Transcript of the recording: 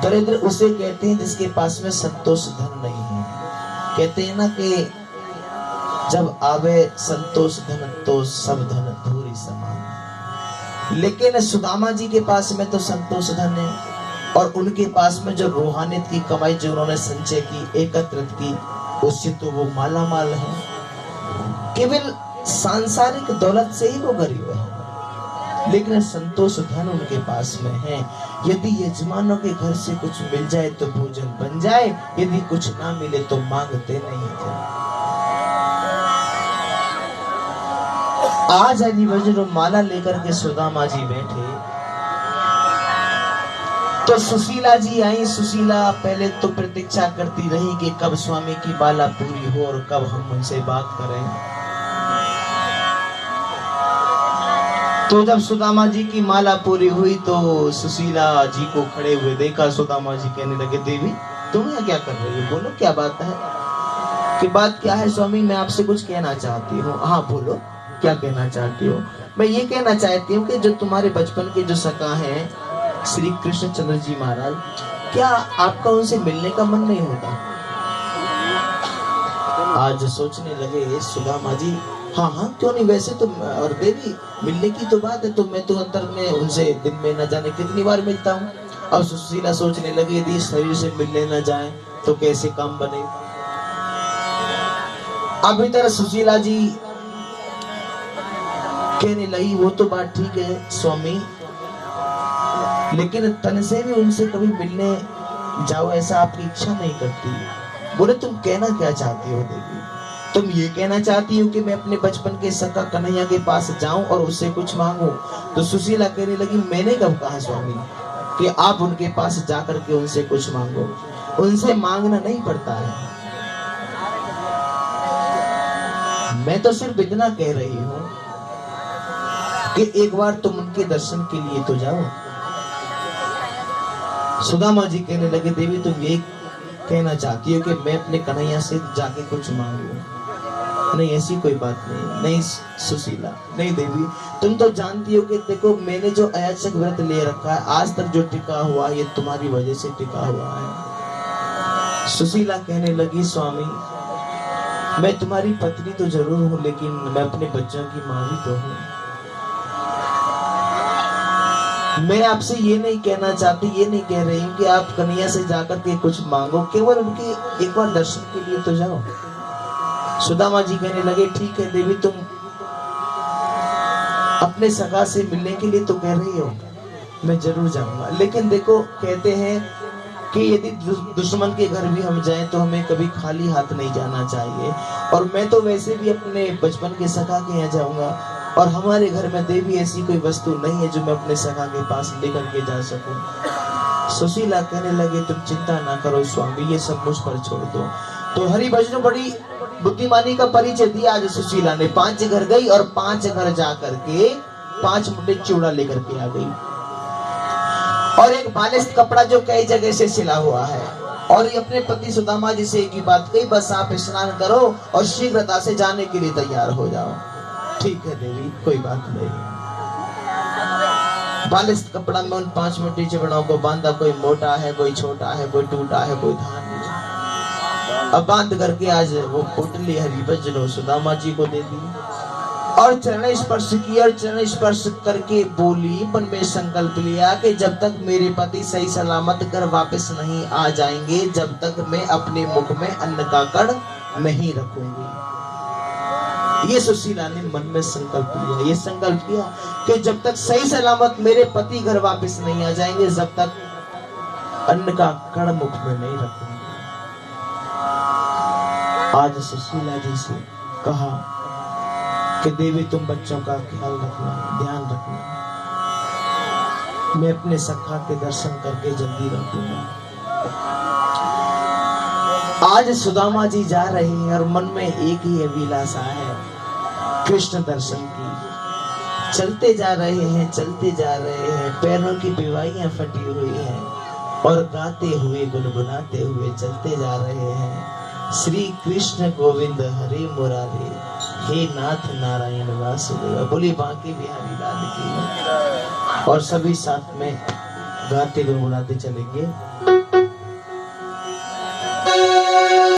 दरिद्र उसे कहते हैं जिसके पास में संतोष धन नहीं है। कहते हैं ना कि जब आवे संतोष धन तो सब धन धूरी समान। लेकिन सुदामा जी के पास में तो संतोष धन है, और उनके पास में जो रूहानियत की कमाई जो उन्होंने संचय की, एकत्रित की, उससे तो वो माला माल है। केवल सांसारिक दौलत से ही वो गरीब है, लेकिन संतोष धन उनके पास में है। यदि यजमानों के घर से कुछ मिल जाए तो भोजन बन जाए, यदि कुछ ना मिले तो मांगते नहीं थे। आज हरिभजन माला लेकर के सुदामा जी बैठे तो सुशीला जी आई। सुशीला पहले तो प्रतीक्षा करती रही कि कब स्वामी की माला पूरी हो और कब हम उनसे बात करें। तो जब सुदामा जी की माला पूरी हुई तो सुशीला जी को खड़े हुए देखा। सुदामा जी कहने लगे, देवी तुम यहाँ क्या कर रही हो? बोलो क्या बात है? कि बात क्या है स्वामी, मैं आपसे कुछ कहना चाहती हूँ। हाँ बोलो, क्या कहना चाहती हो? मैं ये कहना चाहती हूँ कि जो तुम्हारे बचपन के जो सखा हैं श्री कृष्णचंद्र जी महाराज, क्या आपका उनसे मिलने का मन नहीं होता? आज सोचने लगे सुदामा जी, हाँ हाँ क्यों नहीं, वैसे तो और देवी मिलने की तो बात है, तो मैं तो अंतर में उनसे दिन में न जाने कितनी बार मिलता हूँ। अब सुशीला सोचने लगी यदि शरीर से मिलने न जाए तो कैसे काम बने। अब इधर सुशीला जी कहने लगी, वो तो बात ठीक है स्वामी, लेकिन तन से भी उनसे कभी मिलने जाओ ऐसा आपकी इच्छा नहीं करती। बोले तुम कहना क्या चाहती हो देवी? तुम ये कहना चाहती हो कि मैं अपने बचपन के सखा कन्हैया के पास जाऊं और उससे कुछ मांगू? तो सुशीला कहने लगी, मैंने कब कहा स्वामी कि आप उनके पास जाकर के उनसे कुछ मांगो? उनसे मांगना नहीं पड़ता है। मैं तो सिर्फ इतना कह रही हूं कि एक बार तुम उनके दर्शन के लिए तो जाओ। सुदामा जी कहने लगे, देवी तुम ये कहना चाहती हो कि मैं अपने कन्हैया से जाके कुछ मांगू? नहीं, ऐसी कोई बात नहीं। नहीं सुशीला, नहीं देवी, तुम तो जानती हो कि देखो मैंने जो अयाचक व्रत ले रखा है, आज तक जो टिका हुआ ये तुम्हारी वजह से टिका हुआ है। सुशीला कहने लगी, स्वामी मैं तुम्हारी पत्नी तो जरूर हूँ, लेकिन मैं अपने बच्चों की माँ भी तो हूँ। मैं आपसे ये नहीं कहना चाहती, ये नहीं कह रही हूँ कि आप कन्हैया से जाकर के कुछ मांगो, केवल उनके एक बार दर्शन के लिए तो जाओ। सुदामा जी कहने लगे, ठीक है देवी, तुम अपने सखा से मिलने के लिए तो कह रही हो, मैं जरूर जाऊंगा। लेकिन देखो कहते हैं कि यदि दुश्मन के घर भी हम जाएं तो हमें कभी खाली हाथ नहीं जाना चाहिए, और मैं तो वैसे भी अपने बचपन के सखा के यहाँ जाऊंगा, और हमारे घर में देवी ऐसी कोई वस्तु नहीं है जो मैं अपने सखा के पास लेकर के जा सकूं। सुशीला कहने लगे, तुम चिंता ना करो स्वामी, ये सब मुझ पर छोड़ दो। तो हरिभजन बड़ी बुद्धिमानी का परिचय दिया आज सुशीला ने। 5 घर गई और 5 घर जा करके 5 मुट्ठी चूड़ा लेकर के आ गई, और एक बालिश कपड़ा जो कई जगह से सिला हुआ है, और ये अपने पति सुदामा जी से एक ही बात कही, बस आप स्नान करो और शीघ्रता से जाने के लिए तैयार हो जाओ। ठीक है देवी, कोई बात नहीं। बालिश कपड़ा में उन 5 मुट्ठी चिवड़ों को बांधा, कोई मोटा है, कोई छोटा है, कोई टूटा है, कोई धान। अब बांध करके आज वो पोटली हरिभजन सुदामा जी को दे दी, और चरण स्पर्श किया, और चरण स्पर्श करके बोली, मन में संकल्प लिया कि जब तक मेरे पति सही सलामत घर वापस नहीं आ जाएंगे, जब तक मैं अपने मुख में अन्न का कण नहीं रखूंगी। ये सुशीला ने मन में संकल्प लिया, ये संकल्प किया कि जब तक सही सलामत मेरे पति घर वापस नहीं आ जाएंगे, जब तक अन्न का कण मुख में नहीं रखूंगी। आज सुशीला जी से कहा कि देवी तुम बच्चों का ख्याल रखना, ध्यान रखना, मैं अपने सखा के दर्शन करके जल्दी लौटूंगा। आज सुदामा जी जा रहे हैं और मन में एक ही अभिलाषा है, कृष्ण दर्शन की। चलते जा रहे हैं, चलते जा रहे हैं, पैरों की पिवाइयां फटी हुई हैं, और गाते हुए गुनगुनाते हुए चलते जा रहे हैं, श्री कृष्ण गोविंद हरे मुरारे, हे नाथ नारायण वासुदेव। बोली बांके बिहारी लाल की। और सभी साथ में गाते गुनगुनाते चलेंगे।